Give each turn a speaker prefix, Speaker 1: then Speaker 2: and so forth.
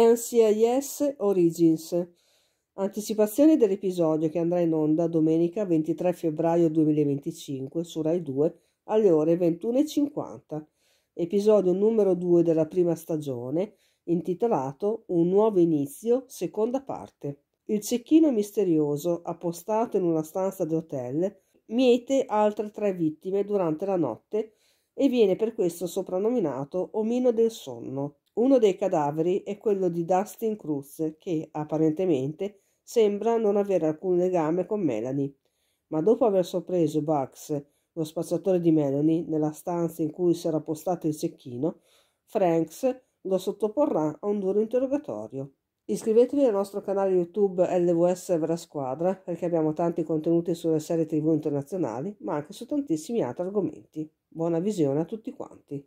Speaker 1: NCIS Origins. Anticipazione dell'episodio che andrà in onda domenica 23 febbraio 2025 su Rai 2 alle ore 21:50. Episodio numero 2 della prima stagione, intitolato Un nuovo inizio, seconda parte. Il cecchino misterioso, appostato in una stanza d'hotel, miete altre 3 vittime durante la notte e viene per questo soprannominato Omino del Sonno. Uno dei cadaveri è quello di Dustin Cruz, che apparentemente sembra non avere alcun legame con Melanie. Ma dopo aver sorpreso Bugs, lo spacciatore di Melanie, nella stanza in cui si era postato il cecchino, Franks lo sottoporrà a un duro interrogatorio. Iscrivetevi al nostro canale YouTube LVS Vera Squadra, perché abbiamo tanti contenuti sulle serie TV internazionali, ma anche su tantissimi altri argomenti. Buona visione a tutti quanti.